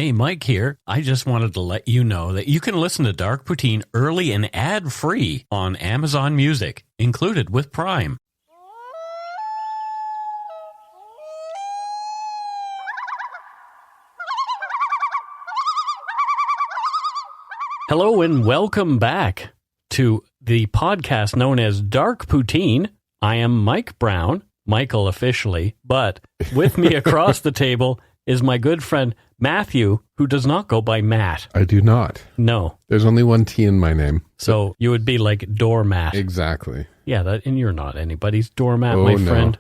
Hey, Mike here. I just wanted to let you know that you can listen to Dark Poutine early and ad-free on Amazon Music, included with Prime. Hello and welcome back to the podcast known as Dark Poutine. I am Mike Brown, Michael officially, but with me across the table is my good friend Matthew, who does not go by Matt. I do not. No. There's only one T in my name. So you would be like doormat. Exactly. Yeah, and you're not anybody's doormat, my friend.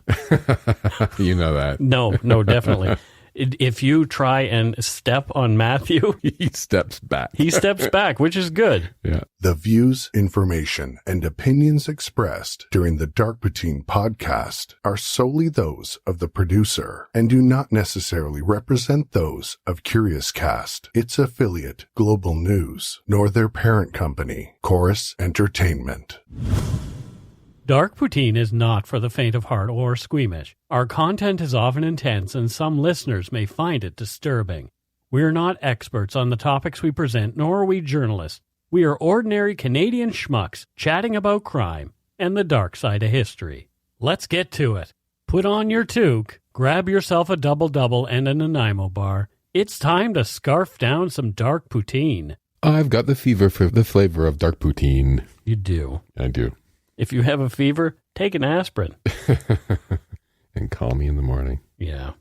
You know that. No, definitely. If you try and step on Matthew, he steps back. He steps back, which is good. Yeah. The views, information, and opinions expressed during the Dark Poutine podcast are solely those of the producer and do not necessarily represent those of Curious Cast, its affiliate, Global News, nor their parent company, Chorus Entertainment. Dark Poutine is not for the faint of heart or squeamish. Our content is often intense and some listeners may find it disturbing. We are not experts on the topics we present, nor are we journalists. We are ordinary Canadian schmucks chatting about crime and the dark side of history. Let's get to it. Put on your toque, grab yourself a double-double and a Nanaimo bar. It's time to scarf down some Dark Poutine. I've got the fever for the flavor of Dark Poutine. You do. I do. If you have a fever, take an aspirin. And call me in the morning. Yeah.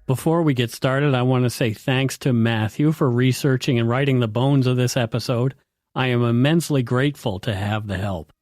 Before we get started, I want to say thanks to Matthew for researching and writing the bones of this episode. I am immensely grateful to have the help.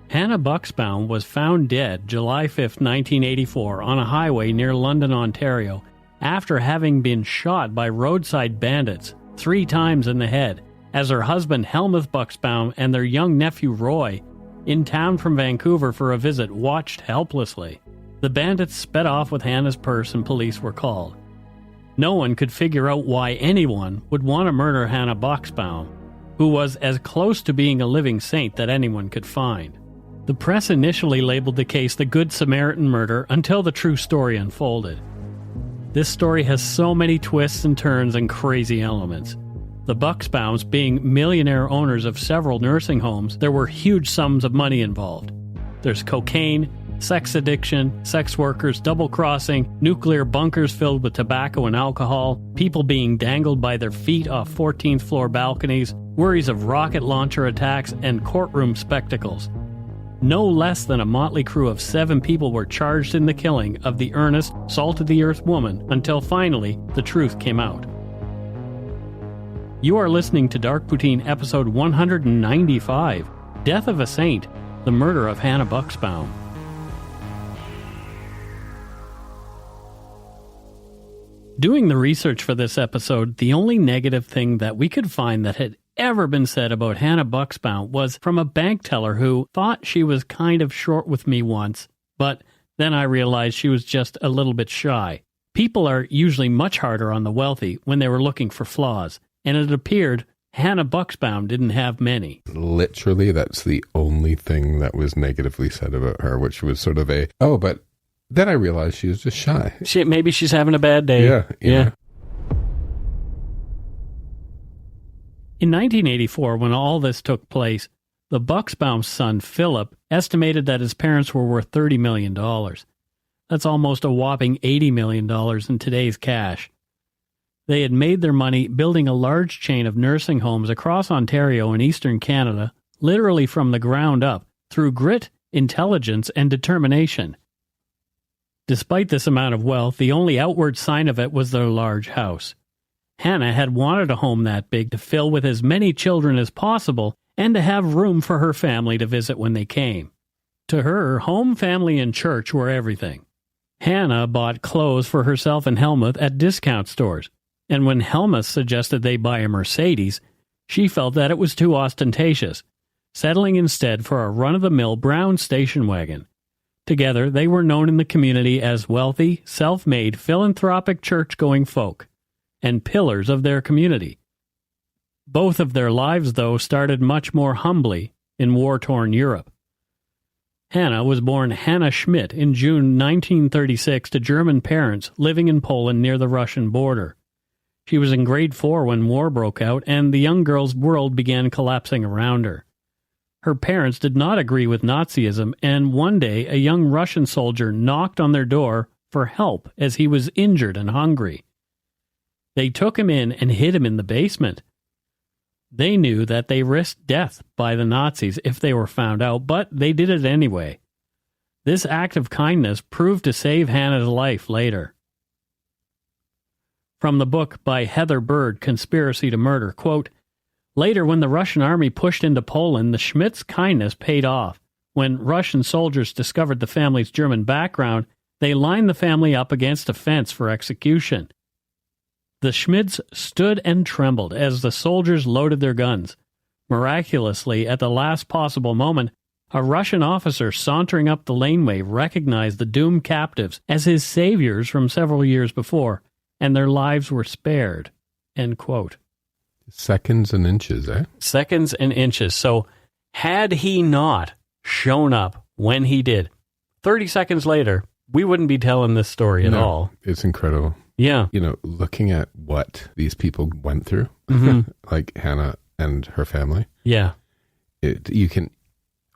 Hanna Buxbaum was found dead July 5, 1984, on a highway near London, Ontario, after having been shot by roadside bandits 3 times in the head, as her husband Helmuth Buxbaum and their young nephew Roy, in town from Vancouver for a visit, watched helplessly. The bandits sped off with Hannah's purse and police were called. No one could figure out why anyone would want to murder Hanna Buxbaum, who was as close to being a living saint that anyone could find. The press initially labeled the case the Good Samaritan Murder until the true story unfolded. This story has so many twists and turns and crazy elements. The Buxbaums being millionaire owners of several nursing homes, there were huge sums of money involved. There's cocaine, sex addiction, sex workers, double-crossing, nuclear bunkers filled with tobacco and alcohol, people being dangled by their feet off 14th floor balconies, worries of rocket launcher attacks, and courtroom spectacles. No less than a motley crew of 7 people were charged in the killing of the earnest, salt-of-the-earth woman until finally the truth came out. You are listening to Dark Poutine episode 195, Death of a Saint, the Murder of Hanna Buxbaum. Doing the research for this episode, the only negative thing that we could find that had ever been said about Hanna Buxbaum was from a bank teller who thought she was kind of short with me once, but then I realized she was just a little bit shy. People are usually much harder on the wealthy when they were looking for flaws. And it appeared Hanna Buxbaum didn't have many. Literally, that's the only thing that was negatively said about her, which was sort of but then I realized she was just shy. Maybe she's having a bad day. Yeah. In 1984, when all this took place, the Buxbaum's son, Philip, estimated that his parents were worth $30 million. That's almost a whopping $80 million in today's cash. They had made their money building a large chain of nursing homes across Ontario and eastern Canada, literally from the ground up, through grit, intelligence, and determination. Despite this amount of wealth, the only outward sign of it was their large house. Hanna had wanted a home that big to fill with as many children as possible and to have room for her family to visit when they came. To her, home, family, and church were everything. Hanna bought clothes for herself and Helmuth at discount stores, and when Helmuth suggested they buy a Mercedes, she felt that it was too ostentatious, settling instead for a run-of-the-mill brown station wagon. Together, they were known in the community as wealthy, self-made, philanthropic church-going folk, and pillars of their community. Both of their lives, though, started much more humbly in war-torn Europe. Hanna was born Hanna Schmidt in June 1936 to German parents living in Poland near the Russian border. She was in grade 4 when war broke out, and the young girl's world began collapsing around her. Her parents did not agree with Nazism, and one day a young Russian soldier knocked on their door for help as he was injured and hungry. They took him in and hid him in the basement. They knew that they risked death by the Nazis if they were found out, but they did it anyway. This act of kindness proved to save Hanna's life later. From the book by Heather Bird, Conspiracy to Murder, quote, "Later, when the Russian army pushed into Poland, the Schmidts' kindness paid off. When Russian soldiers discovered the family's German background, they lined the family up against a fence for execution. The Schmidts stood and trembled as the soldiers loaded their guns. Miraculously, at the last possible moment, a Russian officer sauntering up the laneway recognized the doomed captives as his saviors from several years before, and their lives were spared." End quote. Seconds and inches, eh? Seconds and inches. So had he not shown up when he did, 30 seconds later, we wouldn't be telling this story at all. It's incredible. Yeah. You know, looking at what these people went through, like Hanna and her family. Yeah. You can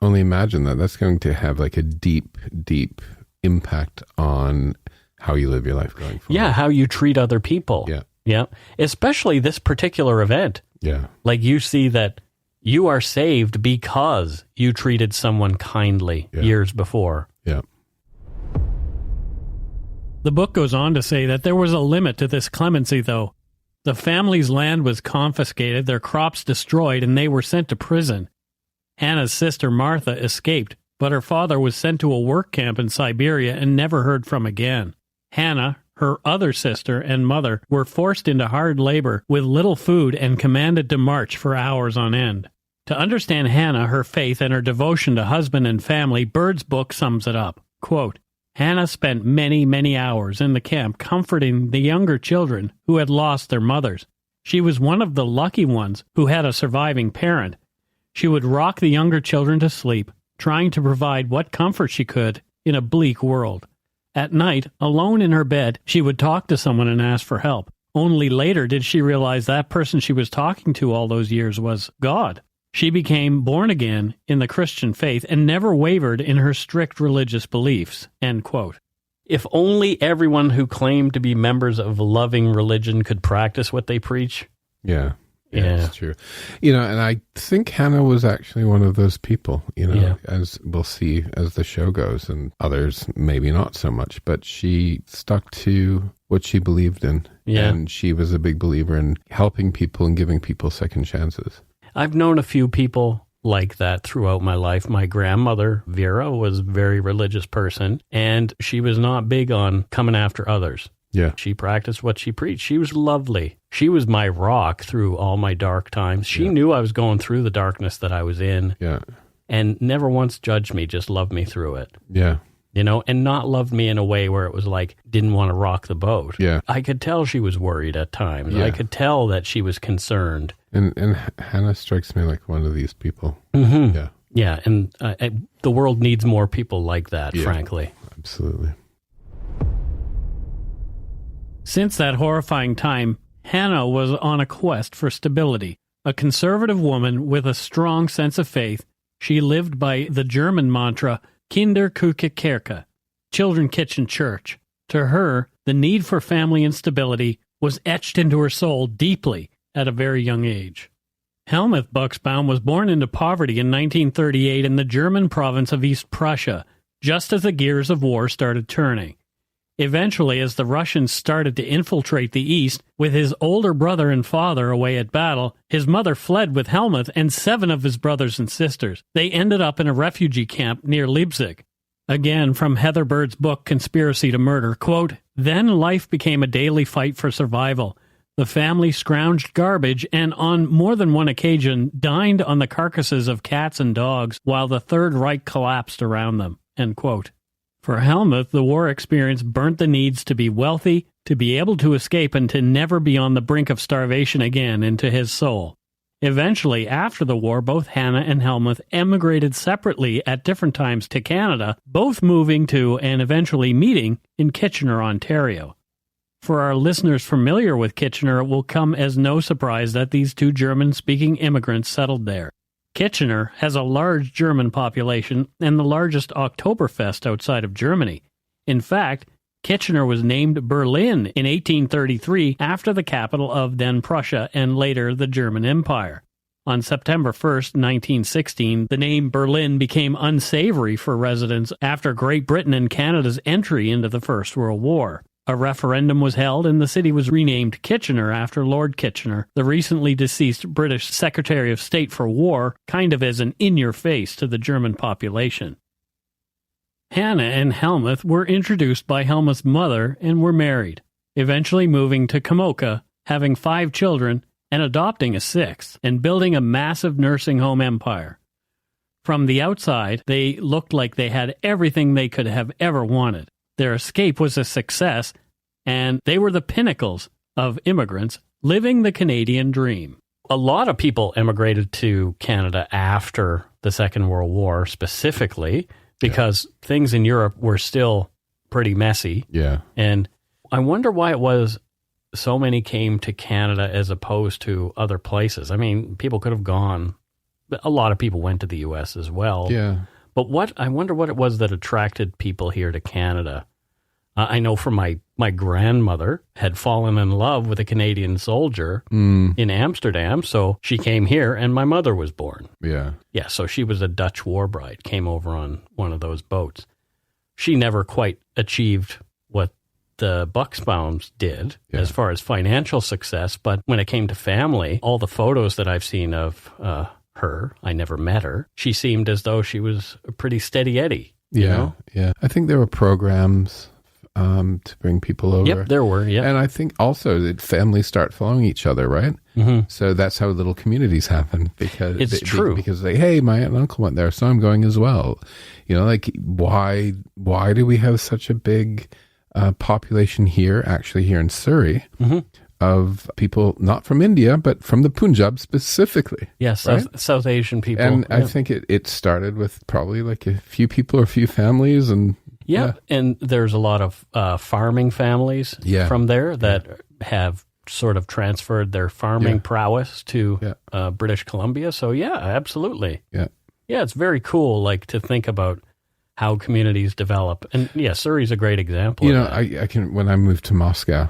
only imagine that that's going to have like a deep, deep impact on how you live your life going forward. Yeah, how you treat other people. Yeah. Yeah. Especially this particular event. Yeah. Like you see that you are saved because you treated someone kindly years before. Yeah. The book goes on to say that there was a limit to this clemency, though. The family's land was confiscated, their crops destroyed, and they were sent to prison. Hanna's sister Martha escaped, but her father was sent to a work camp in Siberia and never heard from again. Hanna, her other sister, and mother were forced into hard labor with little food and commanded to march for hours on end. To understand Hanna, her faith, and her devotion to husband and family, Bird's book sums it up. Quote, "Hanna spent many, many hours in the camp comforting the younger children who had lost their mothers. She was one of the lucky ones who had a surviving parent. She would rock the younger children to sleep, trying to provide what comfort she could in a bleak world. At night, alone in her bed, she would talk to someone and ask for help. Only later did she realize that person she was talking to all those years was God. She became born again in the Christian faith and never wavered in her strict religious beliefs." End quote. If only everyone who claimed to be members of a loving religion could practice what they preach. Yeah. Yeah, it's true. You know, and I think Hanna was actually one of those people, you know, as we'll see as the show goes, and others maybe not so much, but she stuck to what she believed in. Yeah. And she was a big believer in helping people and giving people second chances. I've known a few people like that throughout my life. My grandmother, Vera, was a very religious person, and she was not big on coming after others. Yeah. She practiced what she preached. She was lovely. She was my rock through all my dark times. She knew I was going through the darkness that I was in. Yeah. And never once judged me, just loved me through it. Yeah. You know, and not loved me in a way where it was like, didn't want to rock the boat. Yeah. I could tell she was worried at times. Yeah. I could tell that she was concerned. And Hanna strikes me like one of these people. Mm-hmm. Yeah. Yeah, and the world needs more people like that, frankly. Absolutely. Since that horrifying time, Hanna was on a quest for stability. A conservative woman with a strong sense of faith, she lived by the German mantra, Kinderküche Kirche, Children Kitchen Church. To her, the need for family and stability was etched into her soul deeply at a very young age. Helmuth Buxbaum was born into poverty in 1938 in the German province of East Prussia, just as the gears of war started turning. Eventually, as the Russians started to infiltrate the east, with his older brother and father away at battle, his mother fled with Helmuth and 7 of his brothers and sisters. They ended up in a refugee camp near Leipzig. Again, from Heather Bird's book, Conspiracy to Murder, quote, "Then life became a daily fight for survival. The family scrounged garbage and on more than one occasion dined on the carcasses of cats and dogs while the Third Reich collapsed around them." End quote. For Helmuth, the war experience burnt the needs to be wealthy, to be able to escape, and to never be on the brink of starvation again into his soul. Eventually, after the war, both Hanna and Helmuth emigrated separately at different times to Canada, both moving to and eventually meeting in Kitchener, Ontario. For our listeners familiar with Kitchener, it will come as no surprise that these 2 German-speaking immigrants settled there. Kitchener has a large German population and the largest Oktoberfest outside of Germany. In fact, Kitchener was named Berlin in 1833 after the capital of then Prussia and later the German Empire. On September 1st, 1916, the name Berlin became unsavory for residents after Great Britain and Canada's entry into the First World War. A referendum was held and the city was renamed Kitchener after Lord Kitchener, the recently deceased British Secretary of State for War, kind of as an in-your-face to the German population. Hanna and Helmuth were introduced by Helmuth's mother and were married, eventually moving to Kamoka, having 5 children, and adopting a 6th, and building a massive nursing home empire. From the outside, they looked like they had everything they could have ever wanted. Their escape was a success, and they were the pinnacles of immigrants living the Canadian dream. A lot of people emigrated to Canada after the Second World War, specifically because things in Europe were still pretty messy. Yeah. And I wonder why it was so many came to Canada as opposed to other places. I mean, people could have gone. A lot of people went to the U.S. as well. Yeah. But I wonder what it was that attracted people here to Canada. I know from my grandmother had fallen in love with a Canadian soldier in Amsterdam, so she came here and my mother was born. Yeah. Yeah, so she was a Dutch war bride, came over on one of those boats. She never quite achieved what the Buxbaums did as far as financial success, but when it came to family, all the photos that I've seen of her, I never met her, she seemed as though she was a pretty steady Eddie. You know? Yeah. I think there were programs to bring people over. Yep, there were, yeah. And I think also that families start following each other, right? Mm-hmm. So that's how little communities happen. Because it's true. Because hey, my aunt and uncle went there, so I'm going as well. You know, like why do we have such a big population here, actually here in Surrey, of people not from India, but from the Punjab specifically? Yes, right? South Asian people. And I think it started with probably like a few people or a few families and... Yeah, and there's a lot of farming families from there that have sort of transferred their farming prowess to British Columbia. So yeah, absolutely. Yeah, it's very cool, like to think about how communities develop. And yeah, Surrey's a great example. You know, I can when I moved to Moscow,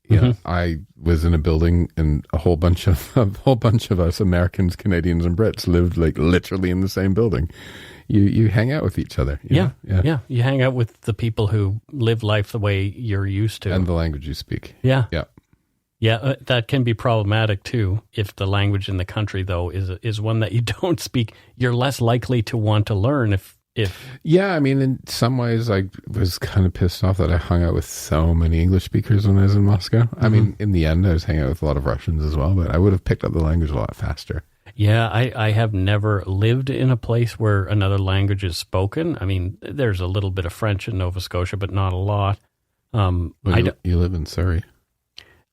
you know, I was in a building and a whole bunch of us Americans, Canadians, and Brits lived like literally in the same building. You hang out with each other. You know? You hang out with the people who live life the way you're used to. And the language you speak. Yeah. That can be problematic too. If the language in the country, though, is one that you don't speak, you're less likely to want to learn if... Yeah, I mean, in some ways, I was kind of pissed off that I hung out with so many English speakers when I was in Moscow. I mean, in the end, I was hanging out with a lot of Russians as well, but I would have picked up the language a lot faster. Yeah, I have never lived in a place where another language is spoken. I mean, there's a little bit of French in Nova Scotia, but not a lot. You live in Surrey.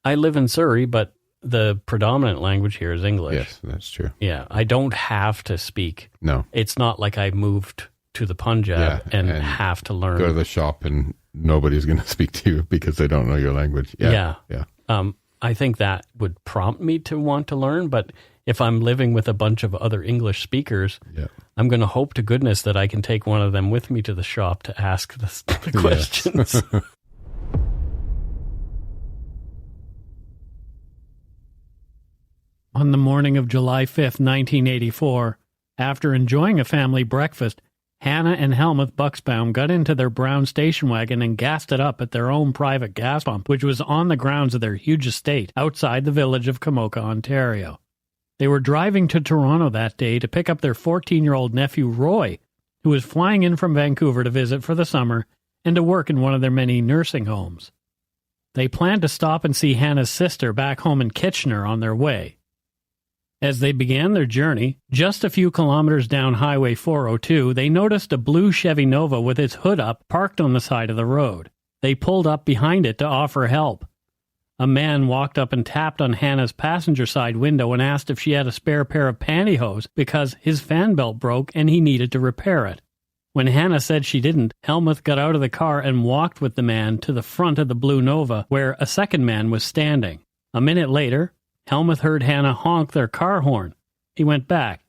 I live in Surrey, but the predominant language here is English. Yes, that's true. Yeah, I don't have to speak. No. It's not like I moved to the Punjab and have to learn. Go to the shop and nobody's going to speak to you because they don't know your language. Yeah. I think that would prompt me to want to learn, but if I'm living with a bunch of other English speakers, I'm going to hope to goodness that I can take one of them with me to the shop to ask the questions. On the morning of July 5th, 1984, after enjoying a family breakfast, Hanna and Helmuth Buxbaum got into their brown station wagon and gassed it up at their own private gas pump, which was on the grounds of their huge estate outside the village of Komoka, Ontario. They were driving to Toronto that day to pick up their 14-year-old nephew Roy, who was flying in from Vancouver to visit for the summer and to work in one of their many nursing homes. They planned to stop and see Hanna's sister back home in Kitchener on their way. As they began their journey, just a few kilometers down Highway 402, they noticed a blue Chevy Nova with its hood up parked on the side of the road. They pulled up behind it to offer help. A man walked up and tapped on Hanna's passenger side window and asked if she had a spare pair of pantyhose because his fan belt broke and he needed to repair it. When Hanna said she didn't, Helmuth got out of the car and walked with the man to the front of the blue Nova where a second man was standing. A minute later, Helmuth heard Hanna honk their car horn. He went back.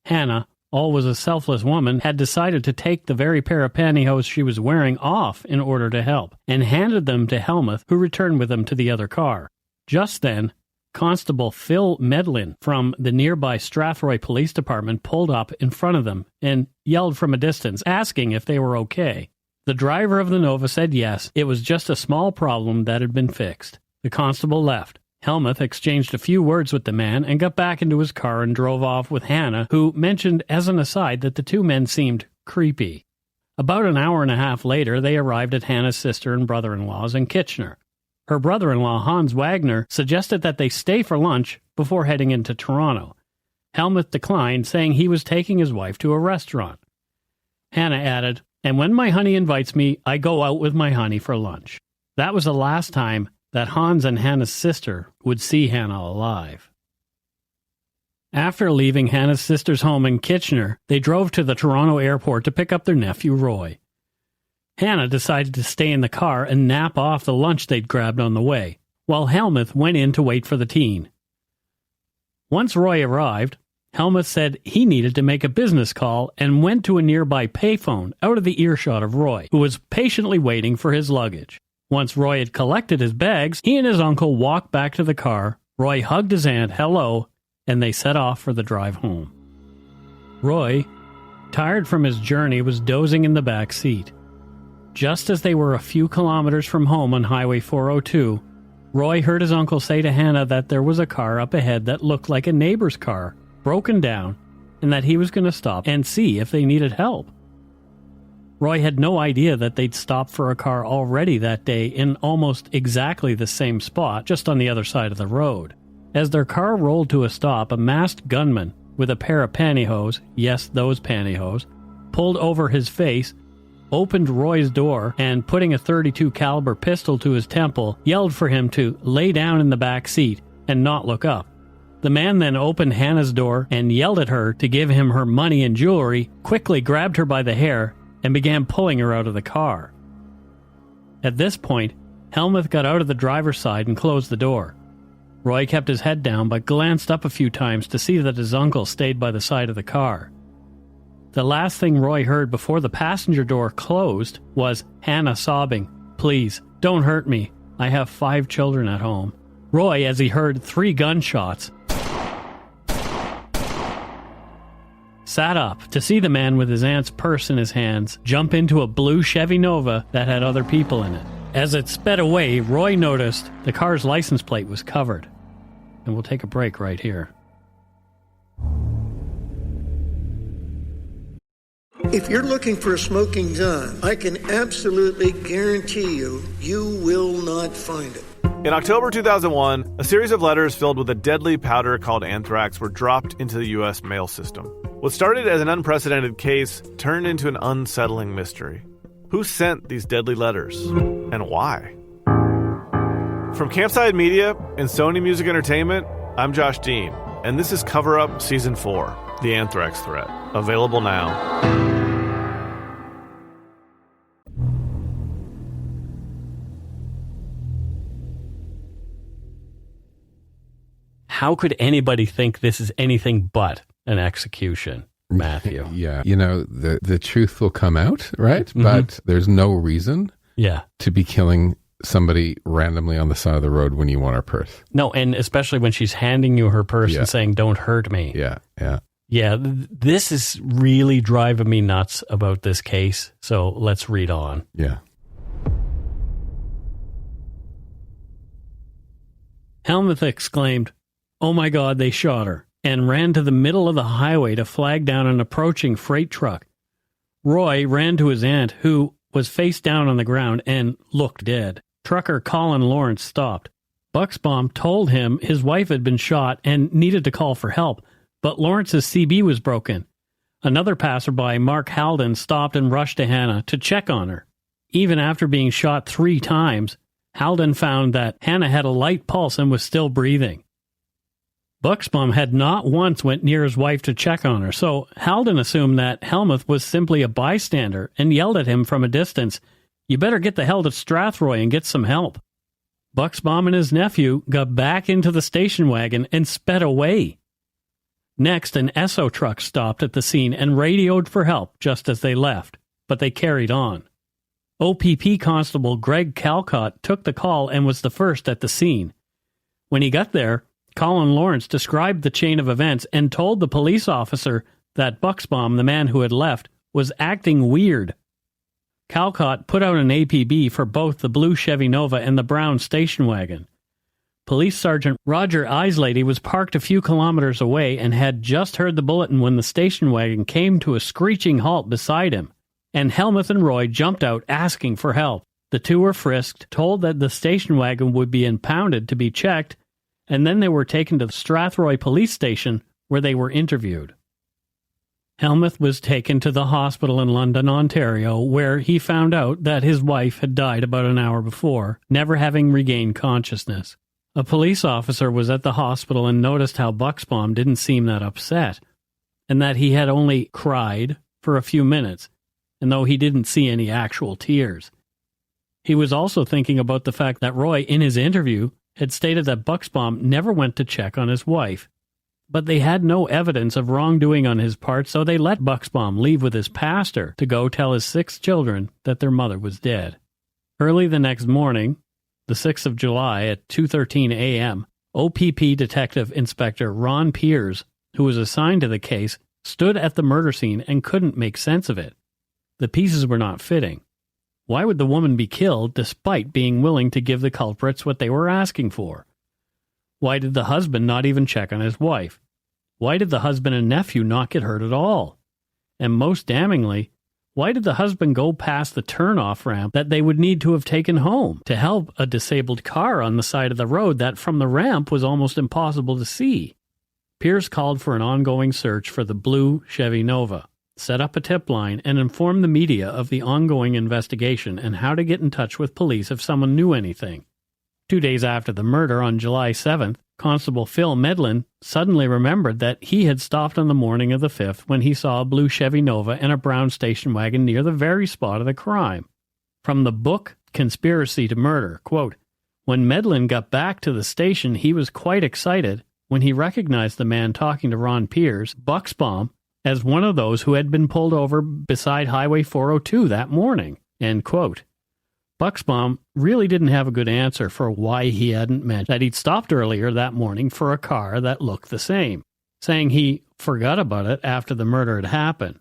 Hanna, always a selfless woman, had decided to take the very pair of pantyhose she was wearing off in order to help, and handed them to Helmuth, who returned with them to the other car. Just then, Constable Phil Medlin from the nearby Strathroy Police Department pulled up in front of them and yelled from a distance, asking if they were okay. The driver of the Nova said yes, it was just a small problem that had been fixed. The constable left. Helmuth exchanged a few words with the man and got back into his car and drove off with Hanna, who mentioned as an aside that the two men seemed creepy. About an hour and a half later, they arrived at Hanna's sister and brother-in-law's in Kitchener. Her brother-in-law, Hans Wagner, suggested that they stay for lunch before heading into Toronto. Helmuth declined, saying he was taking his wife to a restaurant. Hanna added, "And when my honey invites me, I go out with my honey for lunch." That was the last time that Hans and Hanna's sister would see Hanna alive. After leaving Hanna's sister's home in Kitchener, they drove to the Toronto airport to pick up their nephew Roy. Hanna decided to stay in the car and nap off the lunch they'd grabbed on the way, while Helmuth went in to wait for the teen. Once Roy arrived, Helmuth said he needed to make a business call and went to a nearby payphone out of the earshot of Roy, who was patiently waiting for his luggage. Once Roy had collected his bags, he and his uncle walked back to the car. Roy hugged his aunt, hello, and they set off for the drive home. Roy, tired from his journey, was dozing in the back seat. Just as they were a few kilometers from home on Highway 402, Roy heard his uncle say to Hanna that there was a car up ahead that looked like a neighbor's car, broken down, and that he was going to stop and see if they needed help. Roy had no idea that they'd stopped for a car already that day in almost exactly the same spot, just on the other side of the road. As their car rolled to a stop, a masked gunman with a pair of pantyhose, yes, those pantyhose, pulled over his face, opened Roy's door, and putting a .32 caliber pistol to his temple, yelled for him to lay down in the back seat and not look up. The man then opened Hanna's door and yelled at her to give him her money and jewelry, quickly grabbed her by the hair, and began pulling her out of the car. At this point, Helmuth got out of the driver's side and closed the door. Roy kept his head down but glanced up a few times to see that his uncle stayed by the side of the car. The last thing Roy heard before the passenger door closed was Hanna sobbing, "Please, don't hurt me. I have 5 children at home." Roy, as he heard 3 gunshots, sat up to see the man with his aunt's purse in his hands jump into a blue Chevy Nova that had other people in it. As it sped away, Roy noticed the car's license plate was covered. And we'll take a break right here. If you're looking for a smoking gun, I can absolutely guarantee you, you will not find it. In October 2001, a series of letters filled with a deadly powder called anthrax were dropped into the U.S. mail system. What started as an unprecedented case turned into an unsettling mystery. Who sent these deadly letters? And why? From Campside Media and Sony Music Entertainment, I'm Josh Dean, and this is Cover Up Season 4, The Anthrax Threat. Available now. How could anybody think this is anything but an execution, Matthew? Yeah. You know, the truth will come out, right? Mm-hmm. But there's no reason to be killing somebody randomly on the side of the road when you want her purse. No, and especially when she's handing you her purse and saying, "Don't hurt me." Yeah. Yeah, this is really driving me nuts about this case, so let's read on. Yeah. Helmuth exclaimed, "Oh my God, they shot her," and ran to the middle of the highway to flag down an approaching freight truck. Roy ran to his aunt, who was face down on the ground and looked dead. Trucker Colin Lawrence stopped. Buxbaum told him his wife had been shot and needed to call for help, but Lawrence's CB was broken. Another passerby, Mark Halden, stopped and rushed to Hanna to check on her. Even after being shot 3 times, Halden found that Hanna had a light pulse and was still breathing. Buxbaum had not once went near his wife to check on her, so Halden assumed that Helmuth was simply a bystander and yelled at him from a distance, "You better get the hell to Strathroy and get some help." Buxbaum and his nephew got back into the station wagon and sped away. Next, an Esso truck stopped at the scene and radioed for help just as they left, but they carried on. OPP Constable Greg Calcott took the call and was the first at the scene. When he got there, Colin Lawrence described the chain of events and told the police officer that Buxbaum, the man who had left, was acting weird. Calcott put out an APB for both the blue Chevy Nova and the brown station wagon. Police Sergeant Roger Eislady was parked a few kilometers away and had just heard the bulletin when the station wagon came to a screeching halt beside him, and Helmuth and Roy jumped out asking for help. The two were frisked, told that the station wagon would be impounded to be checked, and then they were taken to the Strathroy police station where they were interviewed. Helmuth was taken to the hospital in London, Ontario, where he found out that his wife had died about an hour before, never having regained consciousness. A police officer was at the hospital and noticed how Buxbaum didn't seem that upset, and that he had only cried for a few minutes, and though he didn't see any actual tears. He was also thinking about the fact that Roy, in his interview, had stated that Buxbaum never went to check on his wife. But they had no evidence of wrongdoing on his part, so they let Buxbaum leave with his pastor to go tell his 6 children that their mother was dead. Early the next morning, the 6th of July at 2:13 a.m., OPP Detective Inspector Ron Piers, who was assigned to the case, stood at the murder scene and couldn't make sense of it. The pieces were not fitting. Why would the woman be killed despite being willing to give the culprits what they were asking for? Why did the husband not even check on his wife? Why did the husband and nephew not get hurt at all? And most damningly, why did the husband go past the turnoff ramp that they would need to have taken home to help a disabled car on the side of the road that from the ramp was almost impossible to see? Pierce called for an ongoing search for the blue Chevy Nova, set up a tip line, and informed the media of the ongoing investigation and how to get in touch with police if someone knew anything. 2 days after the murder, on July 7th, Constable Phil Medlin suddenly remembered that he had stopped on the morning of the 5th when he saw a blue Chevy Nova and a brown station wagon near the very spot of the crime. From the book Conspiracy to Murder, quote, "When Medlin got back to the station, he was quite excited when he recognized the man talking to Ron Piers, Buxbaum, as one of those who had been pulled over beside Highway 402 that morning," end quote. Buxbaum really didn't have a good answer for why he hadn't mentioned that he'd stopped earlier that morning for a car that looked the same, saying he forgot about it after the murder had happened.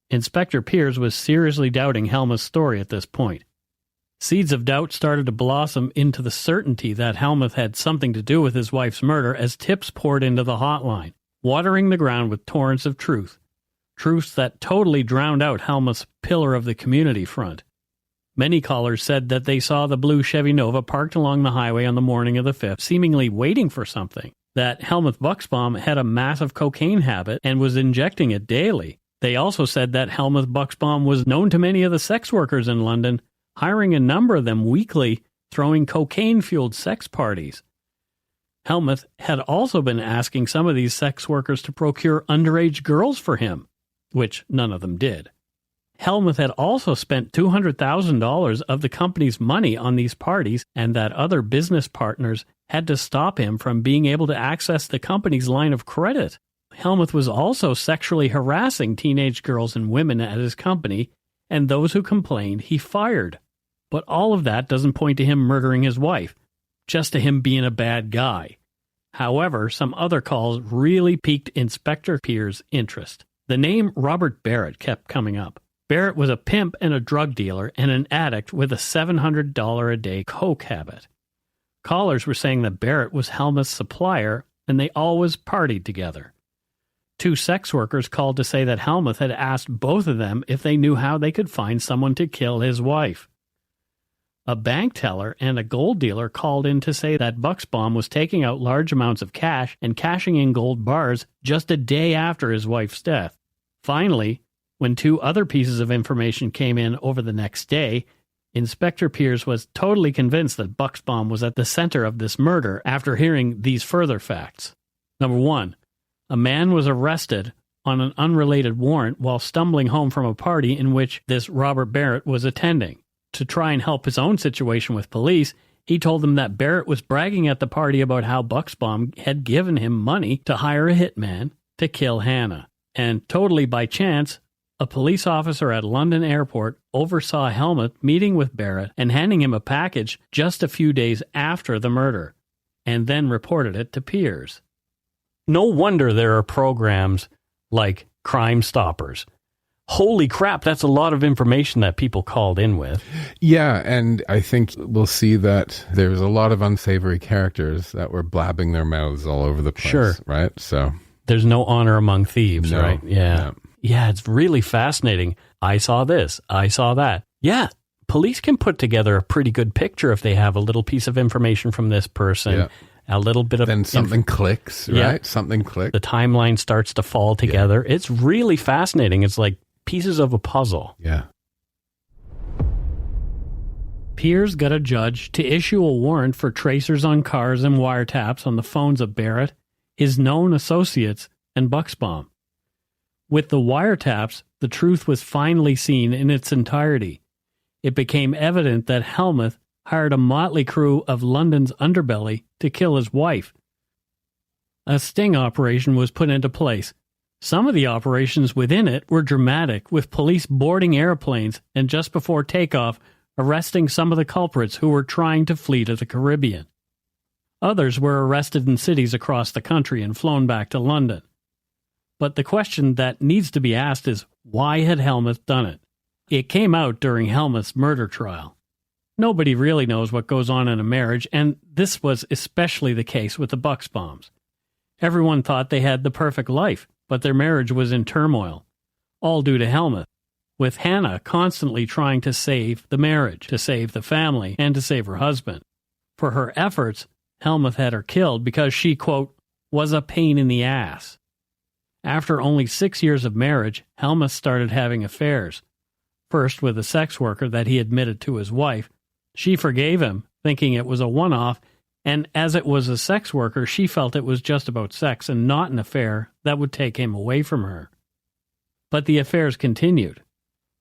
Inspector Piers was seriously doubting Helmuth's story at this point. Seeds of doubt started to blossom into the certainty that Helmuth had something to do with his wife's murder as tips poured into the hotline, watering the ground with torrents of truths that totally drowned out Helmuth's pillar of the community front. Many callers said that they saw the blue Chevy Nova parked along the highway on the morning of the 5th, seemingly waiting for something, that Helmuth Buxbaum had a massive cocaine habit and was injecting it daily. They also said that Helmuth Buxbaum was known to many of the sex workers in London, hiring a number of them weekly, throwing cocaine-fueled sex parties. Helmuth had also been asking some of these sex workers to procure underage girls for him, which none of them did. Helmuth had also spent $200,000 of the company's money on these parties, and that other business partners had to stop him from being able to access the company's line of credit. Helmuth was also sexually harassing teenage girls and women at his company, and those who complained he fired. But all of that doesn't point to him murdering his wife, just to him being a bad guy. However, some other calls really piqued Inspector Pierce's interest. The name Robert Barrett kept coming up. Barrett was a pimp and a drug dealer and an addict with a $700 a day coke habit. Callers were saying that Barrett was Helmuth's supplier and they always partied together. 2 sex workers called to say that Helmuth had asked both of them if they knew how they could find someone to kill his wife. A bank teller and a gold dealer called in to say that Buxbaum was taking out large amounts of cash and cashing in gold bars just a day after his wife's death. Finally, when 2 other pieces of information came in over the next day, Inspector Pierce was totally convinced that Buxbaum was at the center of this murder after hearing these further facts. Number 1, a man was arrested on an unrelated warrant while stumbling home from a party in which this Robert Barrett was attending. To try and help his own situation with police, he told them that Barrett was bragging at the party about how Buxbaum had given him money to hire a hitman to kill Hanna. And totally by chance, a police officer at London Airport oversaw Helmuth meeting with Barrett and handing him a package just a few days after the murder, and then reported it to Pierce. No wonder there are programs like Crime Stoppers. Holy crap, that's a lot of information that people called in with. Yeah, and I think we'll see that there's a lot of unsavory characters that were blabbing their mouths all over the place, sure. Right? So there's no honor among thieves, no, right? Yeah. Yeah, it's really fascinating. I saw this. I saw that. Yeah, police can put together a pretty good picture if they have a little piece of information from this person. Yeah. A little bit of... Then something clicks, right? Yeah. Something clicks. The timeline starts to fall together. Yeah. It's really fascinating. It's like pieces of a puzzle. Yeah. Pierce got a judge to issue a warrant for tracers on cars and wiretaps on the phones of Barrett, his known associates, and Buxbaum. With the wiretaps, the truth was finally seen in its entirety. It became evident that Helmuth hired a motley crew of London's underbelly to kill his wife. A sting operation was put into place. Some of the operations within it were dramatic, with police boarding airplanes and just before takeoff, arresting some of the culprits who were trying to flee to the Caribbean. Others were arrested in cities across the country and flown back to London. But the question that needs to be asked is, why had Helmuth done it? It came out during Helmuth's murder trial. Nobody really knows what goes on in a marriage, and this was especially the case with the Buxbaums. Everyone thought they had the perfect life, but their marriage was in turmoil, all due to Helmuth, with Hanna constantly trying to save the marriage, to save the family, and to save her husband. For her efforts, Helmuth had her killed because she, quote, was a pain in the ass. After only 6 years of marriage, Helmuth started having affairs. First with a sex worker that he admitted to his wife. She forgave him, thinking it was a one-off, and as it was a sex worker, she felt it was just about sex and not an affair that would take him away from her. But the affairs continued.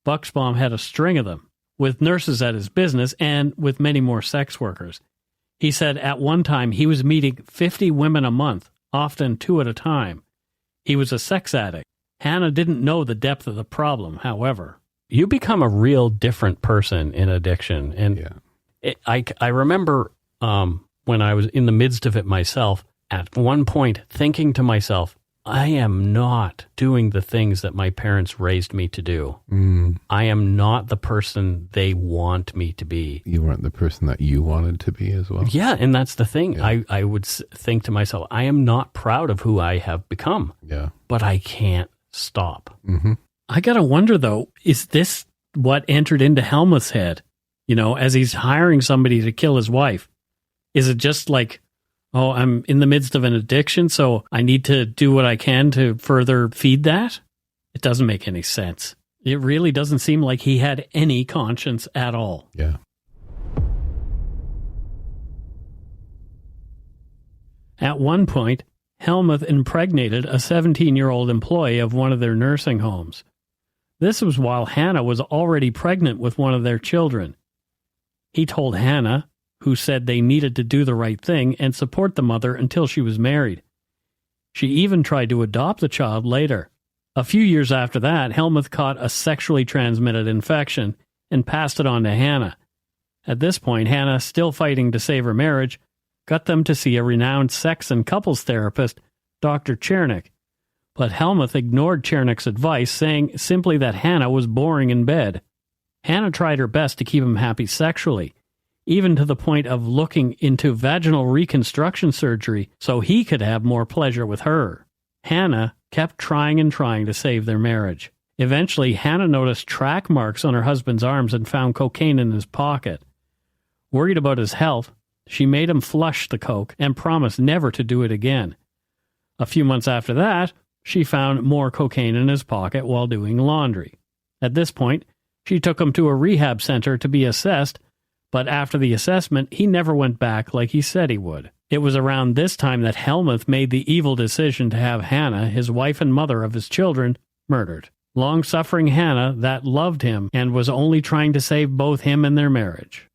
Buxbaum had a string of them, with nurses at his business and with many more sex workers. He said at one time he was meeting 50 women a month, often 2 at a time. He was a sex addict. Hanna didn't know the depth of the problem, however. You become a real different person in addiction. And I remember when I was in the midst of it myself, at one point thinking to myself, I am not doing the things that my parents raised me to do. I am not the person they want me to be. You weren't the person that you wanted to be as well. Yeah, and that's the thing. Yeah. I would think to myself, I am not proud of who I have become. Yeah. But I can't stop. Mm-hmm. I gotta wonder, though, is this what entered into Helmuth's head? You know, as he's hiring somebody to kill his wife? Is it just like, oh, I'm in the midst of an addiction, so I need to do what I can to further feed that? It doesn't make any sense. It really doesn't seem like he had any conscience at all. Yeah. At one point, Helmuth impregnated a 17-year-old employee of one of their nursing homes. This was while Hanna was already pregnant with one of their children. He told Hanna, who said they needed to do the right thing and support the mother until she was married. She even tried to adopt the child later. A few years after that, Helmuth caught a sexually transmitted infection and passed it on to Hanna. At this point, Hanna, still fighting to save her marriage, got them to see a renowned sex and couples therapist, Dr. Chernick. But Helmuth ignored Chernick's advice, saying simply that Hanna was boring in bed. Hanna tried her best to keep him happy sexually, even to the point of looking into vaginal reconstruction surgery so he could have more pleasure with her. Hanna kept trying and trying to save their marriage. Eventually, Hanna noticed track marks on her husband's arms and found cocaine in his pocket. Worried about his health, she made him flush the coke and promised never to do it again. A few months after that, she found more cocaine in his pocket while doing laundry. At this point, she took him to a rehab center to be assessed, but after the assessment, he never went back like he said he would. It was around this time that Helmuth made the evil decision to have Hanna, his wife and mother of his children, murdered. Long-suffering Hanna that loved him and was only trying to save both him and their marriage.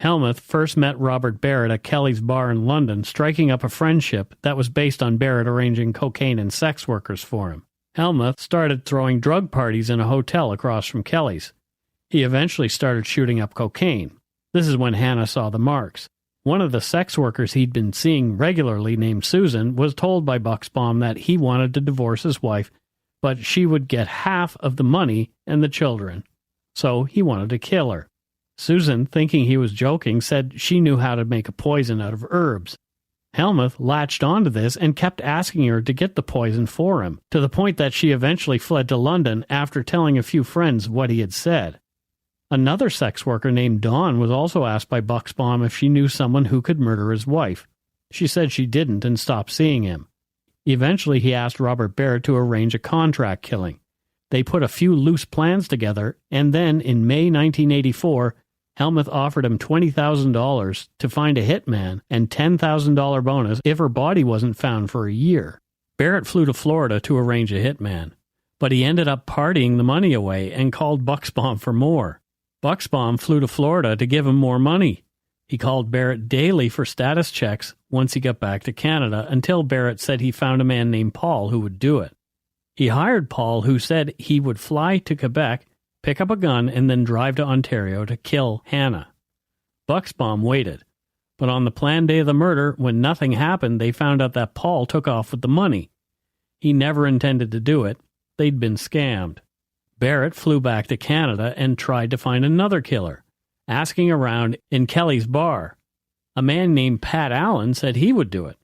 Helmuth first met Robert Barrett at Kelly's bar in London, striking up a friendship that was based on Barrett arranging cocaine and sex workers for him. Helmuth started throwing drug parties in a hotel across from Kelly's. He eventually started shooting up cocaine. This is when Hanna saw the marks. One of the sex workers he'd been seeing regularly, named Susan, was told by Buxbaum that he wanted to divorce his wife, but she would get half of the money and the children. So he wanted to kill her. Susan, thinking he was joking, said she knew how to make a poison out of herbs. Helmuth latched onto this and kept asking her to get the poison for him, to the point that she eventually fled to London after telling a few friends what he had said. Another sex worker named Dawn was also asked by Buxbaum if she knew someone who could murder his wife. She said she didn't and stopped seeing him. Eventually, he asked Robert Barrett to arrange a contract killing. They put a few loose plans together, and then, in May 1984, Helmuth offered him $20,000 to find a hitman and $10,000 bonus if her body wasn't found for a year. Barrett flew to Florida to arrange a hitman, but he ended up partying the money away and called Buxbaum for more. Buxbaum flew to Florida to give him more money. He called Barrett daily for status checks once he got back to Canada, until Barrett said he found a man named Paul who would do it. He hired Paul, who said he would fly to Quebec, pick up a gun, and then drive to Ontario to kill Hanna. Buxbaum waited, but on the planned day of the murder, when nothing happened, they found out that Paul took off with the money. He never intended to do it. They'd been scammed. Barrett flew back to Canada and tried to find another killer, asking around in Kelly's bar. A man named Pat Allen said he would do it.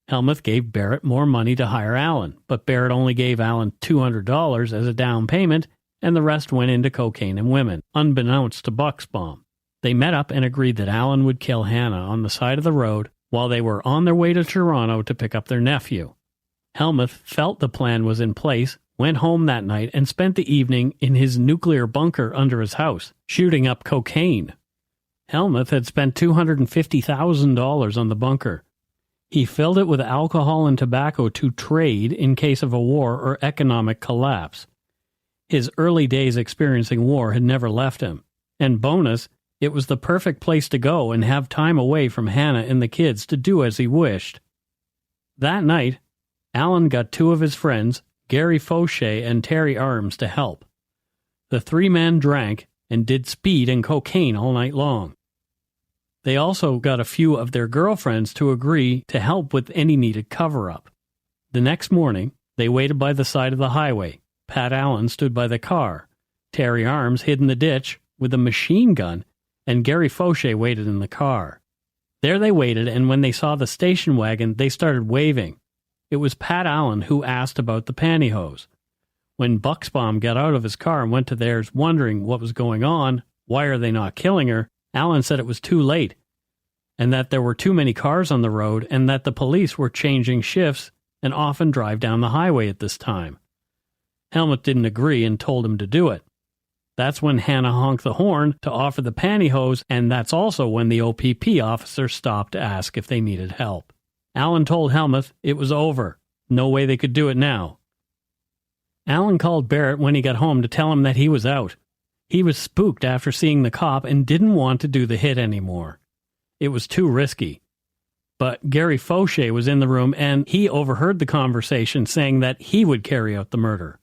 Helmuth gave Barrett more money to hire Allen, but Barrett only gave Allen $200 as a down payment, and the rest went into cocaine and women, unbeknownst to Buxbaum. They met up and agreed that Allen would kill Hanna on the side of the road while they were on their way to Toronto to pick up their nephew. Helmuth felt the plan was in place, went home that night, and spent the evening in his nuclear bunker under his house, shooting up cocaine. Helmuth had spent $250,000 on the bunker. He filled it with alcohol and tobacco to trade in case of a war or economic collapse. His early days experiencing war had never left him, and bonus, it was the perfect place to go and have time away from Hanna and the kids to do as he wished. That night, Allen got two of his friends, Gary Fauché and Terry Arms, to help. The three men drank and did speed and cocaine all night long. They also got a few of their girlfriends to agree to help with any needed cover-up. The next morning, they waited by the side of the highway. Pat Allen stood by the car. Terry Arms hid in the ditch with a machine gun, and Gary Fauché waited in the car. There they waited, and when they saw the station wagon, they started waving. It was Pat Allen who asked about the pantyhose. When Buxbaum got out of his car and went to theirs, wondering what was going on, why are they not killing her, Allen said it was too late, and that there were too many cars on the road, and that the police were changing shifts and often drive down the highway at this time. Helmuth didn't agree and told him to do it. That's when Hanna honked the horn to offer the pantyhose, and that's also when the OPP officer stopped to ask if they needed help. Allen told Helmuth it was over. No way they could do it now. Allen called Barrett when he got home to tell him that he was out. He was spooked after seeing the cop and didn't want to do the hit anymore. It was too risky. But Gary Fauché was in the room, and he overheard the conversation, saying that he would carry out the murder.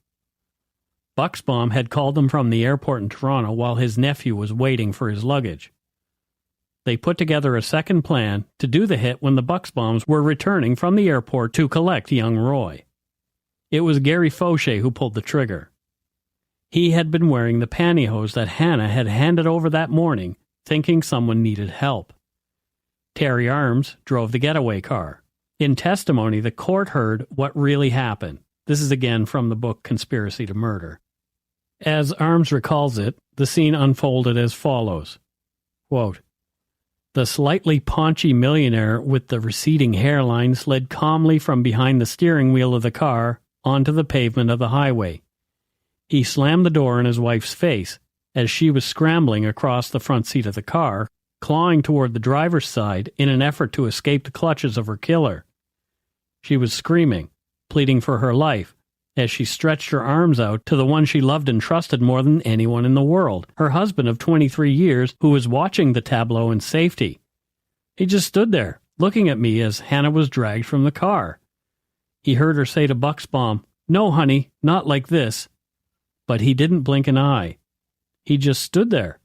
Buxbaum had called him from the airport in Toronto while his nephew was waiting for his luggage. they put together a second plan to do the hit when the Buxbaums were returning from the airport to collect young Roy. It was Gary Fauché who pulled the trigger. He had been wearing the pantyhose that Hanna had handed over that morning, thinking someone needed help. Terry Arms drove the getaway car. In testimony, the court heard what really happened. This is again from the book Conspiracy to Murder. As Arms recalls it, the scene unfolded as follows. Quote, "The slightly paunchy millionaire with the receding hairline slid calmly from behind the steering wheel of the car onto the pavement of the highway. He slammed the door in his wife's face as she was scrambling across the front seat of the car, clawing toward the driver's side in an effort to escape the clutches of her killer. She was screaming, pleading for her life, as she stretched her arms out to the one she loved and trusted more than anyone in the world, her husband of 23 years, who was watching the tableau in safety. He just stood there, looking at me as Hanna was dragged from the car. He heard her say to Buxbaum, 'No, honey, not like this.' But he didn't blink an eye. He just stood there.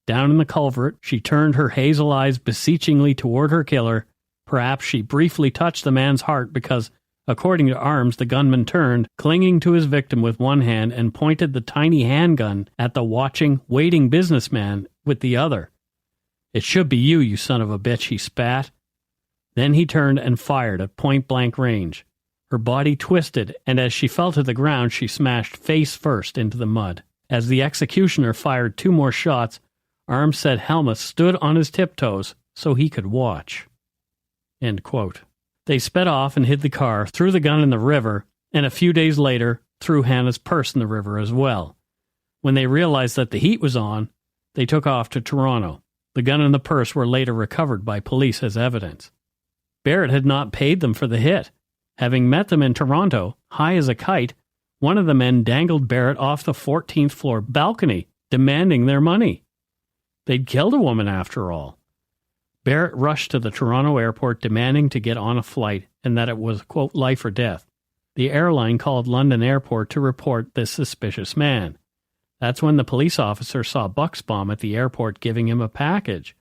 Down in the culvert, she turned her hazel eyes beseechingly toward her killer. Perhaps she briefly touched the man's heart because, according to Arms, the gunman turned, clinging to his victim with one hand, and pointed the tiny handgun at the watching, waiting businessman with the other. 'It should be you, you son of a bitch,' he spat. Then he turned and fired at point-blank range. Her body twisted, and as she fell to the ground, she smashed face first into the mud. As the executioner fired 2 more shots, Arms said Helmuth stood on his tiptoes so he could watch." End quote. They sped off and hid the car, threw the gun in the river, and a few days later threw Hanna's purse in the river as well. When they realized that the heat was on, they took off to Toronto. The gun and the purse were later recovered by police as evidence. Barrett had not paid them for the hit. Having met them in Toronto, high as a kite, one of the men dangled Barrett off the 14th floor balcony, demanding their money. They'd killed a woman after all. Barrett rushed to the Toronto airport demanding to get on a flight and that it was, quote, life or death. The airline called London Airport to report this suspicious man. That's when the police officer saw Buxbaum at the airport giving him a package.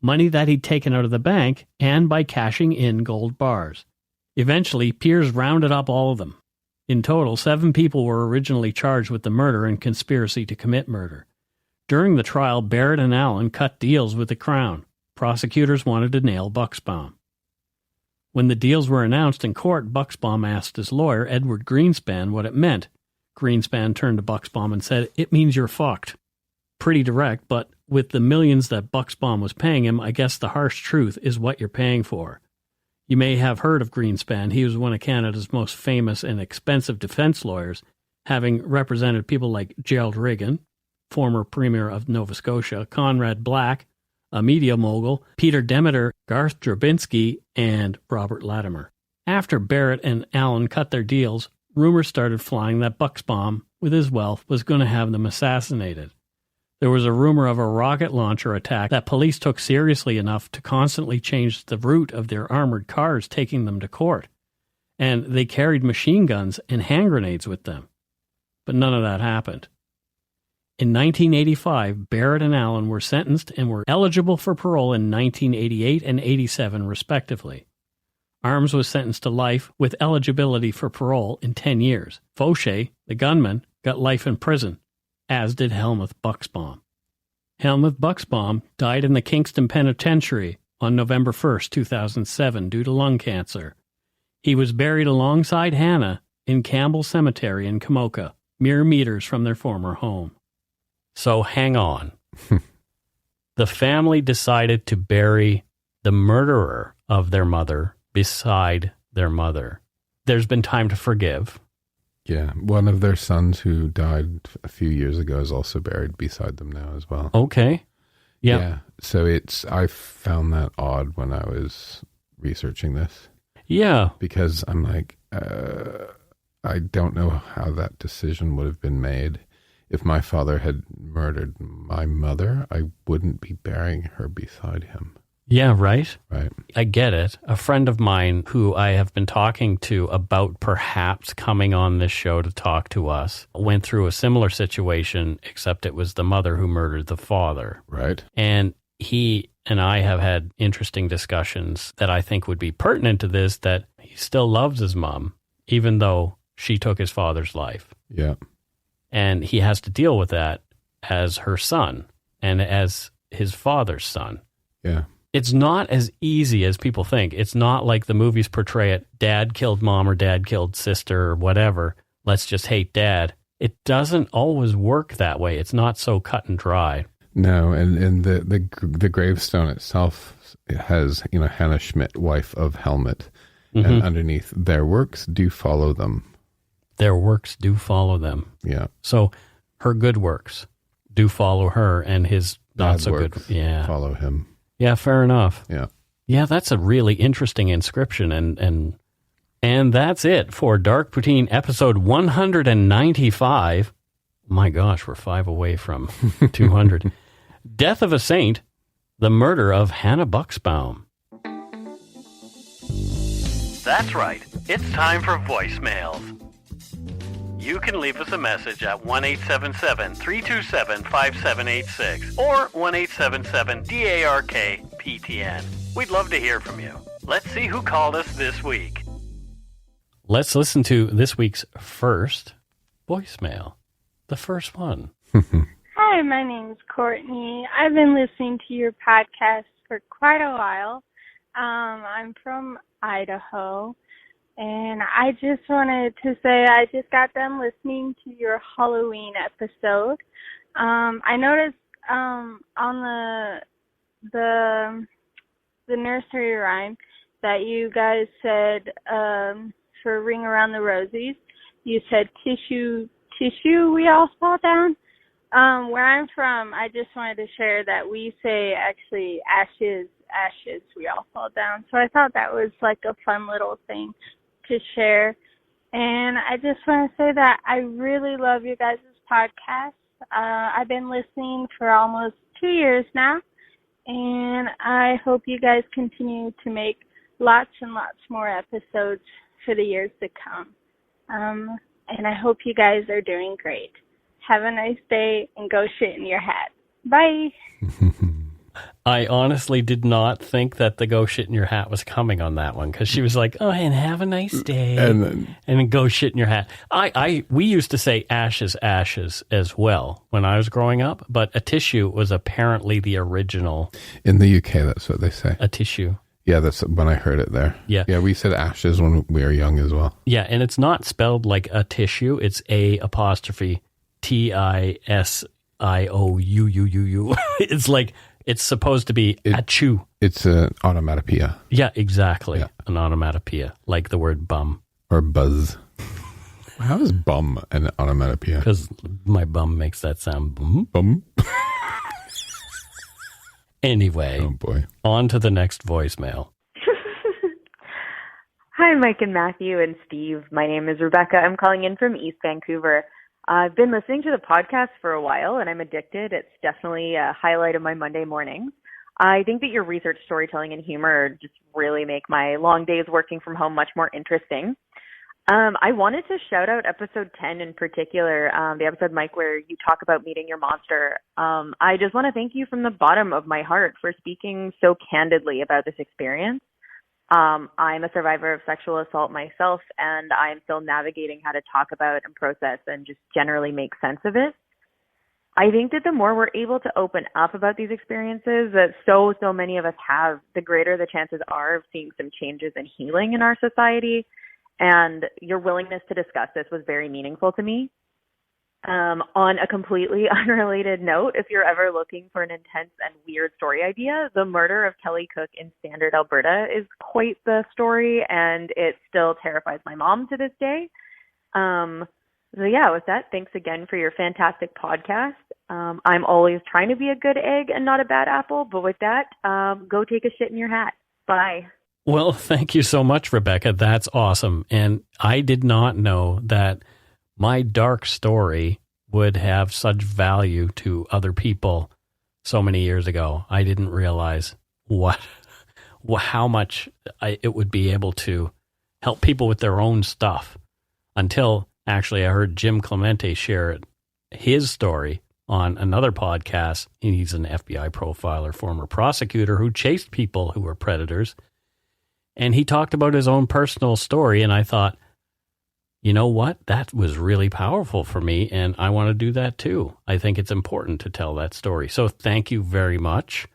Money that he'd taken out of the bank and by cashing in gold bars. Eventually, Piers rounded up all of them. In total, 7 people were originally charged with the murder and conspiracy to commit murder. During the trial, Barrett and Allen cut deals with the Crown. Prosecutors wanted to nail Buxbaum. When the deals were announced in court, Buxbaum asked his lawyer, Edward Greenspan, what it meant. Greenspan turned to Buxbaum and said, "It means you're fucked." Pretty direct, but with the millions that Buxbaum was paying him, I guess the harsh truth is what you're paying for. You may have heard of Greenspan. He was one of Canada's most famous and expensive defense lawyers, having represented people like Gerald Reagan, former Premier of Nova Scotia, Conrad Black, a media mogul, Peter Demeter, Garth Drabinsky, and Robert Latimer. After Barrett and Allen cut their deals, rumors started flying that Buxbaum, with his wealth, was going to have them assassinated. There was a rumor of a rocket launcher attack that police took seriously enough to constantly change the route of their armored cars taking them to court. And they carried machine guns and hand grenades with them. But none of that happened. In 1985, Barrett and Allen were sentenced and were eligible for parole in 1988 and 87, respectively. Arms was sentenced to life with eligibility for parole in 10 years. Fauché, the gunman, got life in prison, as did Helmuth Buxbaum. Helmuth Buxbaum died in the Kingston Penitentiary on November 1st, 2007, due to lung cancer. He was buried alongside Hanna in Campbell Cemetery in Kamoka, mere meters from their former home. So hang on. The family decided to bury the murderer of their mother beside their mother. There's been time to forgive. Yeah, one of their sons who died a few years ago is also buried beside them now as well. Okay. Yep. Yeah. So I found that odd when I was researching this. Yeah. Because I'm like, I don't know how that decision would have been made. If my father had murdered my mother, I wouldn't be burying her beside him. Yeah, right? Right. I get it. A friend of mine who I have been talking to about perhaps coming on this show to talk to us went through a similar situation, except it was the mother who murdered the father. Right. And he and I have had interesting discussions that I think would be pertinent to this, that he still loves his mom, even though she took his father's life. Yeah. And he has to deal with that as her son and as his father's son. Yeah. It's not as easy as people think. It's not like the movies portray it. Dad killed mom or dad killed sister or whatever. Let's just hate dad. It doesn't always work that way. It's not so cut and dry. No, and the gravestone itself has, Hannah Schmidt, wife of Helmuth, and underneath, their works do follow them. Their works do follow them. Yeah. So her good works do follow her, and his not Bad so works good follow him. Yeah, fair enough. Yeah. Yeah, that's a really interesting inscription, and that's it for Dark Poutine episode 195. My gosh, we're 5 away from 200. Death of a Saint, the murder of Hanna Buxbaum. That's right. It's time for voicemails. You can leave us a message at 1-877-327-5786 or 1-877-DARK-PTN. We'd love to hear from you. Let's see who called us this week. Let's listen to this week's first voicemail. The first one. Hi, my name's Courtney. I've been listening to your podcast for quite a while. I'm from Idaho, and I just wanted to say I just got done listening to your Halloween episode. I noticed on the nursery rhyme that you guys said for Ring Around the Rosies, you said tissue, we all fall down. Where I'm from, I just wanted to share that we say actually ashes, we all fall down. So I thought that was like a fun little thing to share. And I just want to say that I really love you guys' podcast. I've been listening for almost 2 years now, and I hope you guys continue to make lots and lots more episodes for the years to come. And I hope you guys are doing great. Have a nice day and go shit in your hat. Bye. I honestly did not think that the go shit in your hat was coming on that one, because she was like, oh, and have a nice day. And then go shit in your hat. We used to say ashes as well when I was growing up, but a tissue was apparently the original. In the UK, that's what they say. A tissue. Yeah, that's when I heard it there. Yeah. Yeah, we said ashes when we were young as well. Yeah, and it's not spelled like a tissue. It's A''TISIOUUU. It's like, it's supposed to be a chew. It's an onomatopoeia. Yeah, exactly. Yeah. An onomatopoeia, like the word bum. Or buzz. How is bum an onomatopoeia? Because my bum makes that sound bum. Bum. Anyway, oh boy. On to the next voicemail. Hi, Mike and Matthew and Steve. My name is Rebecca. I'm calling in from East Vancouver. I've been listening to the podcast for a while, and I'm addicted. It's definitely a highlight of my Monday mornings. I think that your research, storytelling, and humor just really make my long days working from home much more interesting. I wanted to shout out episode 10 in particular, the episode, Mike, where you talk about meeting your monster. I just want to thank you from the bottom of my heart for speaking so candidly about this experience. I'm a survivor of sexual assault myself, and I'm still navigating how to talk about and process and just generally make sense of it. I think that the more we're able to open up about these experiences that so many of us have, the greater the chances are of seeing some changes and healing in our society. And your willingness to discuss this was very meaningful to me. On a completely unrelated note, if you're ever looking for an intense and weird story idea, the murder of Kelly Cook in Standard, Alberta is quite the story, and it still terrifies my mom to this day. So yeah, with that, thanks again for your fantastic podcast. I'm always trying to be a good egg and not a bad apple, but with that, go take a shit in your hat. Bye. Well, thank you so much, Rebecca. That's awesome. And I did not know that my dark story would have such value to other people so many years ago. I didn't realize how much it would be able to help people with their own stuff until actually I heard Jim Clemente share his story on another podcast. He's an FBI profiler, former prosecutor who chased people who were predators. And he talked about his own personal story. And I thought, you know what? That was really powerful for me. And I want to do that too. I think it's important to tell that story. So thank you very much.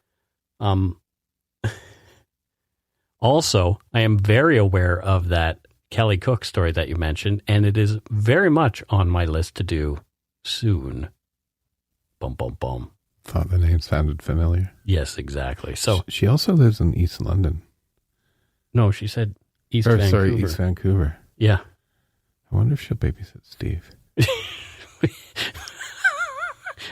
Also, I am very aware of that Kelly Cook story that you mentioned, and it is very much on my list to do soon. Bum, bum, bum. Thought the name sounded familiar. Yes, exactly. So she also lives in East London. No, she said East Vancouver. Sorry, East Vancouver. Yeah. I wonder if she'll babysit Steve.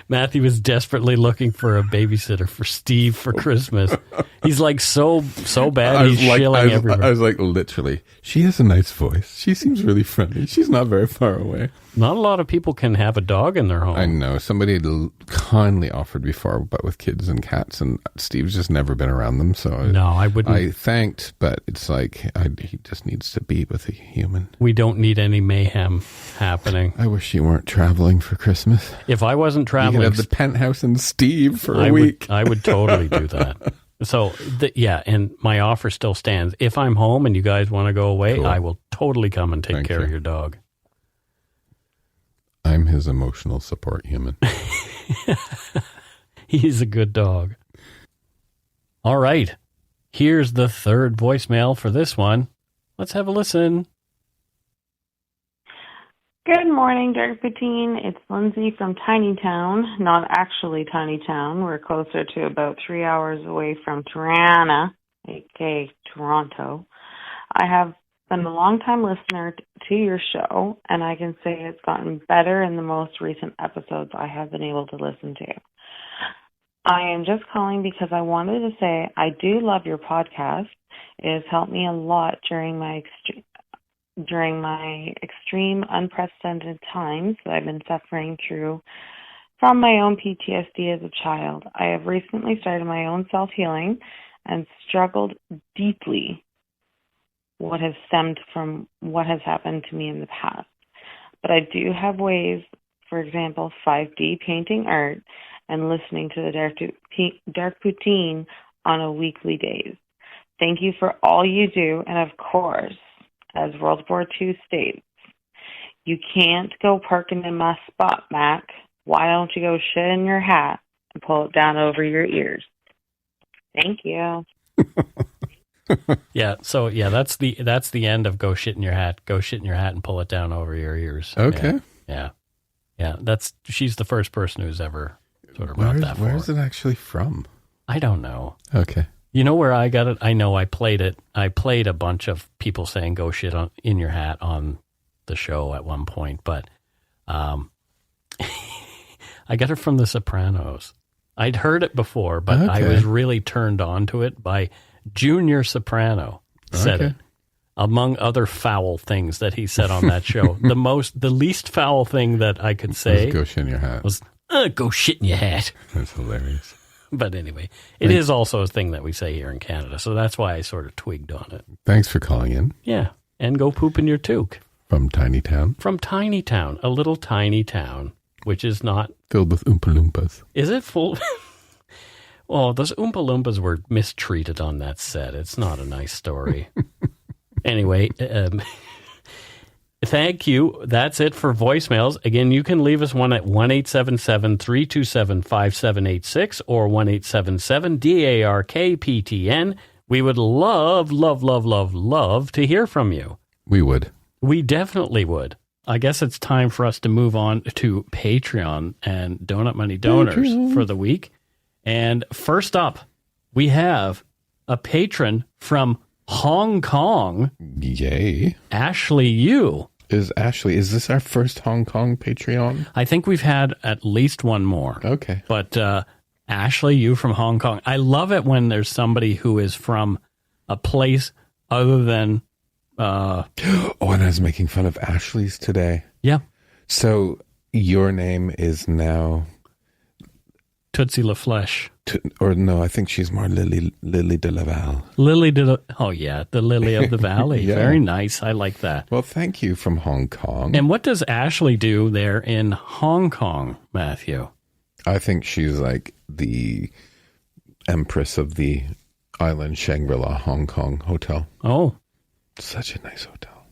Matthew was desperately looking for a babysitter for Steve for Christmas. He's like so bad. He's shilling everywhere. I was like, literally, she has a nice voice. She seems really friendly. She's not very far away. Not a lot of people can have a dog in their home. I know. Somebody had kindly offered before, but with kids and cats, and Steve's just never been around them. So no, I wouldn't. I thanked, but it's like he just needs to be with a human. We don't need any mayhem happening. I wish you weren't traveling for Christmas. If I wasn't traveling, you could have the penthouse and Steve for a week. I would totally do that. So, and my offer still stands. If I'm home and you guys want to go away, cool. I will totally come and take care of your dog. I'm his emotional support human. He's a good dog. All right. Here's the third voicemail for this one. Let's have a listen. Good morning, Dirk Poutine. It's Lindsay from Tiny Town. Not actually Tiny Town. We're closer to about 3 hours away from Toronto, aka Toronto. I have been a long-time listener to your show, and I can say it's gotten better in the most recent episodes I have been able to listen to. I am just calling because I wanted to say I do love your podcast. It has helped me a lot during my extreme, unprecedented times that I've been suffering through from my own PTSD as a child. I have recently started my own self-healing and struggled deeply what has stemmed from what has happened to me in the past. But I do have ways, for example, 5D painting art and listening to the Dark Poutine on a weekly basis. Thank you for all you do, and of course, as World War II states, you can't go parking in my spot, Mac. Why don't you go shit in your hat and pull it down over your ears? Thank you. Yeah, so that's the end of go shit in your hat. Go shit in your hat and pull it down over your ears. Okay. Yeah. She's the first person who's ever sort of brought that forward. Where is it actually from? I don't know. Okay. You know where I got it? I know I played it. I played a bunch of people saying go shit in your hat on the show at one point, but I got it from The Sopranos. I'd heard it before, but I was really turned on to it by Junior Soprano said it, among other foul things that he said on that show. The least foul thing that I could say go shit in your hat was go shit in your hat. That's hilarious. But anyway, it is also a thing that we say here in Canada, so that's why I sort of twigged on it. Thanks for calling in. Yeah, and go poop in your toque. From Tiny Town? From Tiny Town, a little tiny town, which is not... filled with Oompa Loompas. Is it full... Well, those Oompa Loompas were mistreated on that set. It's not a nice story. Anyway, thank you. That's it for voicemails. Again, you can leave us one at 1-877-327-5786 or 1-877-DARKPTN. We would love to hear from you. We would. We definitely would. I guess it's time for us to move on to Patreon and Donut Money Donors for the week. And first up, we have a patron from Hong Kong. Yay. Ashley Yu. Is this our first Hong Kong Patreon? I think we've had at least one more. Okay. But Ashley Yu from Hong Kong. I love it when there's somebody who is from a place other than... and I was making fun of Ashley's today. Yeah. So your name is now... Tootsie La Flèche. Or no, I think she's more Lily de Laval. Oh yeah, the Lily of the Valley. Yeah. Very nice. I like that. Well, thank you from Hong Kong. And what does Ashley do there in Hong Kong, Matthew? I think she's like the empress of the Island Shangri-La Hong Kong hotel. Oh. Such a nice hotel.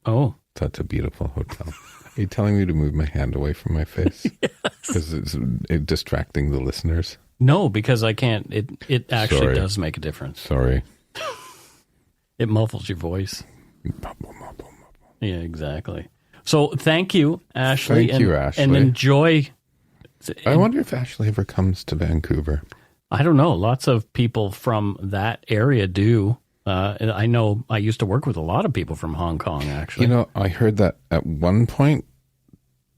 Oh. Such a beautiful hotel. Are you telling me to move my hand away from my face? Because it's distracting the listeners? No, because I can't. It actually Sorry. does make a difference. Sorry. It muffles your voice. Yeah, exactly. So thank you, Ashley. Thank you, Ashley. And enjoy. I wonder if Ashley ever comes to Vancouver. I don't know. Lots of people from that area do. I know I used to work with a lot of people from Hong Kong, actually. You know, I heard that at one point,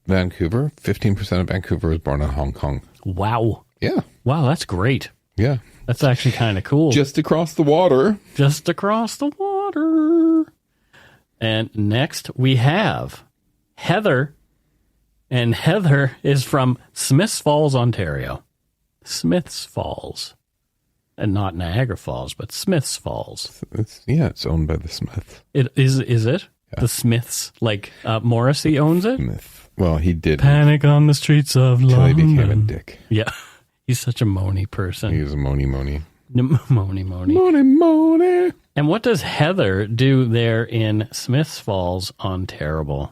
Vancouver, 15% of Vancouver was born in Hong Kong. Wow. Yeah. Wow, that's great. Yeah. That's actually kind of cool. Just across the water. Just across the water. And next we have Heather. And Heather is from Smiths Falls, Ontario. Smiths Falls. And not Niagara Falls, but Smiths Falls. It's owned by the Smiths. It is it? Yeah. The Smiths, like Morrissey owns it? Smith. Well, he did. Panic on the streets of Until he London. became a dick. Yeah. He's such a moany person. He was a moany. Moany. Moany. And what does Heather do there in Smiths Falls, Ontario?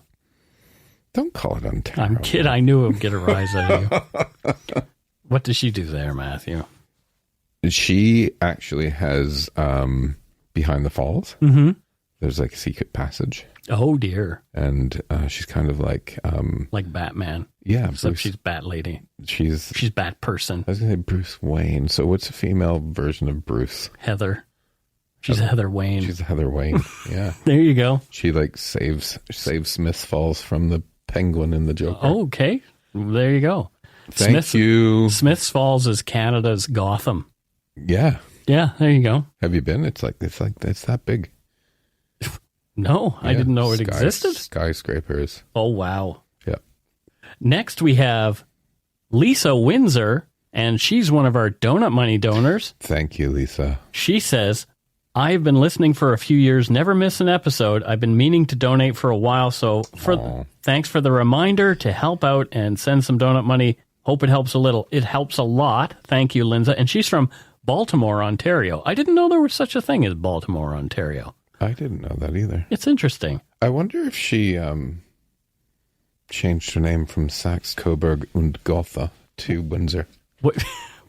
Don't call it Ontario. I'm kidding. I knew it would get a rise out of you. What does she do there, Matthew? She actually has, behind the falls, there's like a secret passage. Oh, dear. And she's kind of like... like Batman. Yeah. Except Bruce, she's Bat Lady. She's Bat Person. I was going to say Bruce Wayne. So what's a female version of Bruce? Heather. She's Heather Wayne. She's Heather Wayne, yeah. There you go. She like saves Smiths Falls from the Penguin and the Joker. Oh, okay. There you go. Thank you. Smiths Falls is Canada's Gotham. Yeah. Yeah, there you go. Have you been? It's that big. No, I didn't know it existed. Skyscrapers. Oh, wow. Yeah. Next we have Lisa Windsor, and she's one of our Donut Money donors. Thank you, Lisa. She says, I've been listening for a few years, never miss an episode. I've been meaning to donate for a while, so thanks for the reminder to help out and send some donut money. Hope it helps a little. It helps a lot. Thank you, Linda. And she's from Baltimore, Ontario. I didn't know there was such a thing as Baltimore, Ontario. I didn't know that either. It's interesting. I wonder if she changed her name from Saxe, Coburg und Gotha to Windsor.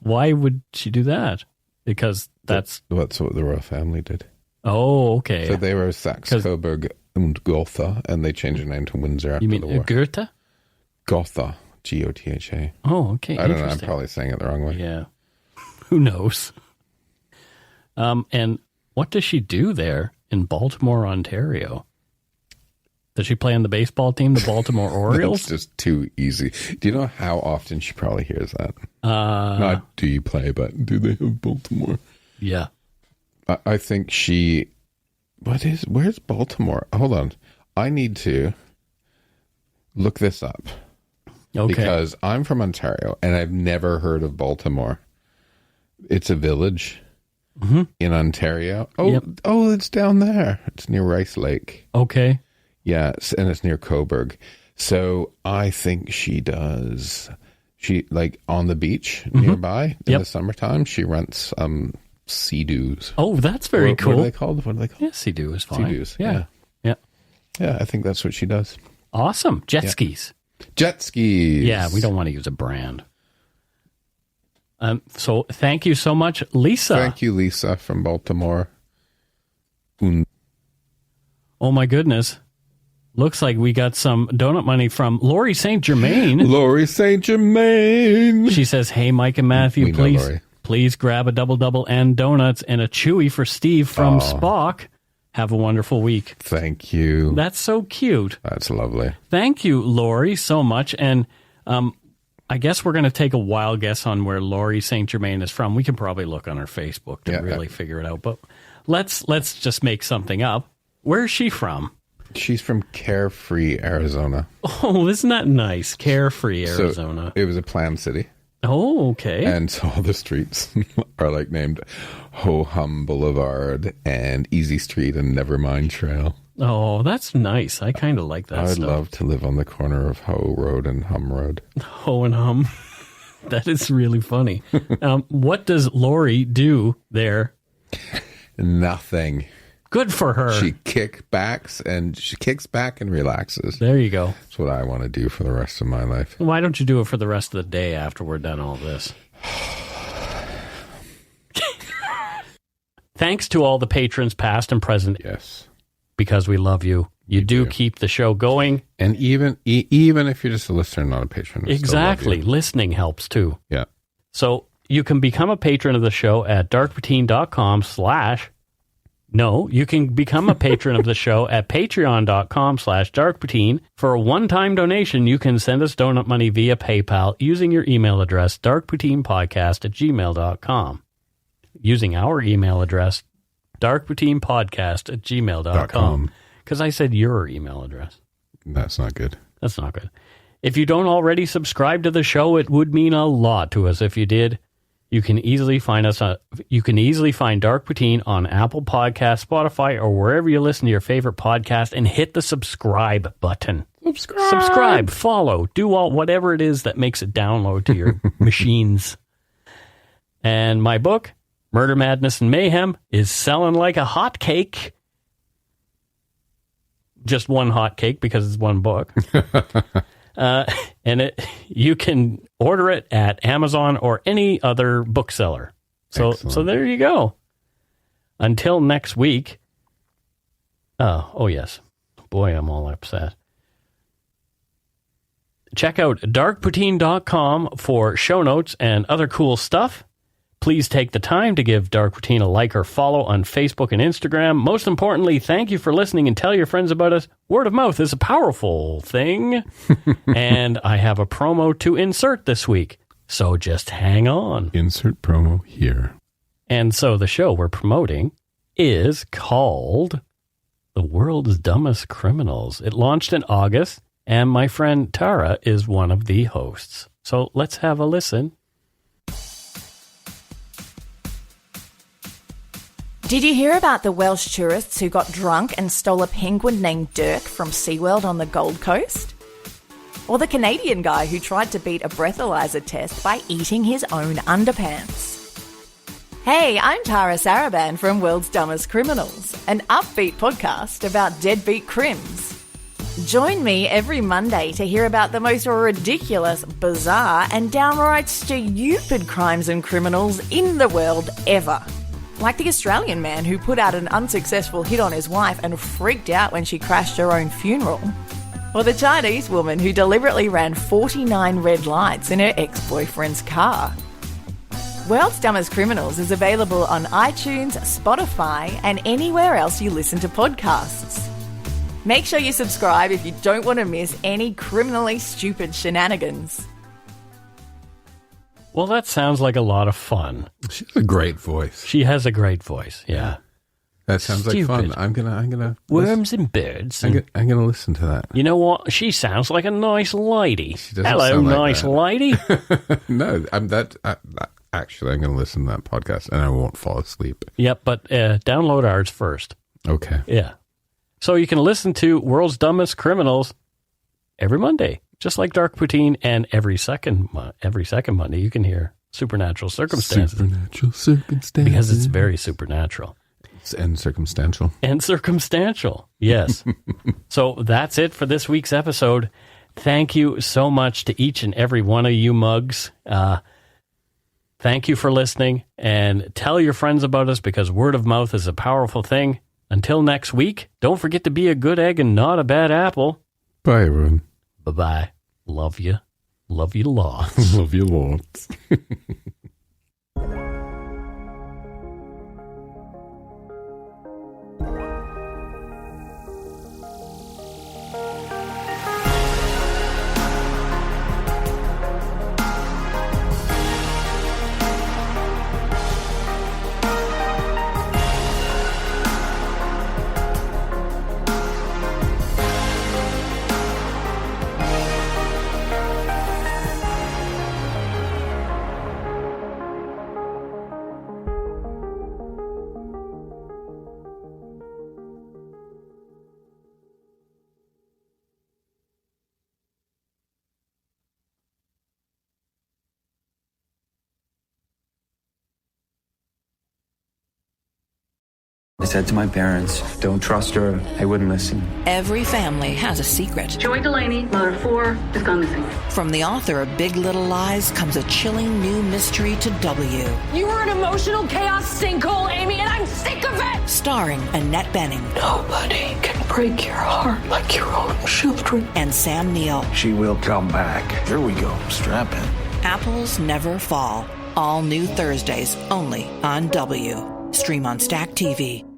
Why would she do that? Because that's what the royal family did. Oh, okay. So they were Saxe, Coburg und Gotha, and they changed their name to Windsor after the war. You mean Goethe? Gotha. Gotha. Oh, okay. I don't know. I'm probably saying it the wrong way. Yeah. Who knows? And what does she do there in Baltimore, Ontario? Does she play on the baseball team, the Baltimore Orioles? That's just too easy. Do you know how often she probably hears that? Not do you play, but do they have Baltimore? Yeah. I think she... Where's Baltimore? Hold on. I need to look this up. Okay. Because I'm from Ontario, and I've never heard of Baltimore. It's a village in Ontario. Oh, it's down there. It's near Rice Lake. Okay. Yeah, and it's near Coburg. So I think she like on the beach nearby in the summertime, she rents sea-doos. Oh, that's very cool. What are they called? Yeah, sea-doo is fine. Sea-doos, yeah. Yeah, I think that's what she does. Awesome. Jet skis. Jet skis. Yeah, we don't want to use a brand. So thank you so much, Lisa. Thank you, Lisa from Baltimore. Oh my goodness. Looks like we got some donut money from Lori St. Germain. Lori St. Germain. She says, hey, Mike and Matthew, please grab a double and donuts and a Chewy for Steve from Spock. Have a wonderful week. Thank you. That's so cute. That's lovely. Thank you, Lori, so much. And I guess we're going to take a wild guess on where Lori St. Germain is from. We can probably look on her Facebook to really figure it out. But let's just make something up. Where is she from? She's from Carefree, Arizona. Oh, isn't that nice? Carefree, Arizona. So it was a planned city. Oh, okay. And so all the streets are like named Ho Hum Boulevard and Easy Street and Nevermind Trail. Oh, that's nice. I kind of like that I'd stuff. love to live on the corner of Ho Road and Hum Road. Ho and Hum. That is really funny. What does Lori do there? Nothing. Good for her. She kicks back and relaxes. There you go. That's what I want to do for the rest of my life. Why don't you do it for the rest of the day after we're done all this? Thanks to all the patrons, past and present. Yes. Because we love you. You do keep the show going. And even if you're just a listener, not a patron. Exactly. Listening helps too. Yeah. So you can become a patron of the show at darkpoutine.com/ No, you can become a patron of the show at patreon.com/darkpoutine. For a one-time donation, you can send us donut money via PayPal using your email address, darkpoutinepodcast@gmail.com. Using our email address, darkpoutinepodcast@gmail.com. Because I said your email address. That's not good. That's not good. If you don't already subscribe to the show, it would mean a lot to us if you did. You can easily find us. You can easily find Dark Poutine on Apple Podcasts, Spotify, or wherever you listen to your favorite podcast, and hit the subscribe button. Subscribe, follow, do whatever it is that makes it download to your machines. And my book, Murder, Madness, and Mayhem, is selling like a hotcake. Just one hotcake because it's one book. And you can order it at Amazon or any other bookseller. So there you go. Until next week. Oh yes. Boy, I'm all upset. Check out darkpoutine.com for show notes and other cool stuff. Please take the time to give Dark Poutine a like or follow on Facebook and Instagram. Most importantly, thank you for listening and tell your friends about us. Word of mouth is a powerful thing. And I have a promo to insert this week. So just hang on. Insert promo here. And so the show we're promoting is called The World's Dumbest Criminals. It launched in August, and my friend Tara is one of the hosts. So let's have a listen. Did you hear about the Welsh tourists who got drunk and stole a penguin named Dirk from SeaWorld on the Gold Coast? Or the Canadian guy who tried to beat a breathalyzer test by eating his own underpants? Hey, I'm Tara Saraban from World's Dumbest Criminals, an upbeat podcast about deadbeat crims. Join me every Monday to hear about the most ridiculous, bizarre, and downright stupid crimes and criminals in the world ever. Like the Australian man who put out an unsuccessful hit on his wife and freaked out when she crashed her own funeral. Or the Chinese woman who deliberately ran 49 red lights in her ex-boyfriend's car. World's Dumbest Criminals is available on iTunes, Spotify, and anywhere else you listen to podcasts. Make sure you subscribe if you don't want to miss any criminally stupid shenanigans. Well, that sounds like a lot of fun. She has a great voice. She has a great voice, yeah. That sounds like fun. I'm gonna Worms and birds. I'm gonna listen to that. You know what? She sounds like a nice lady. She doesn't Hello, sound like nice that. lady. No, actually, I'm gonna listen to that podcast and I won't fall asleep. Yep, but download ours first. Okay. Yeah. So you can listen to World's Dumbest Criminals every Monday. Just like Dark Poutine, and every second Monday you can hear Supernatural Circumstances. Supernatural Circumstances. Because it's very supernatural. And circumstantial. And circumstantial, yes. So that's it for this week's episode. Thank you so much to each and every one of you mugs. Thank you for listening, and tell your friends about us because word of mouth is a powerful thing. Until next week, don't forget to be a good egg and not a bad apple. Bye, everyone. Bye-bye. Love you. Love you lots. Love you lots. said to my parents, don't trust her. They wouldn't listen. Every family has a secret. Joy Delaney, mother of 4, has gone missing. From the author of Big Little Lies comes a chilling new mystery to W. You were an emotional chaos sinkhole, Amy, and I'm sick of it! Starring Annette Bening. Nobody can break your heart like your own children. And Sam Neill. She will come back. Here we go. Strap in. Apples Never Fall. All new Thursdays only on W. Stream on Stack TV.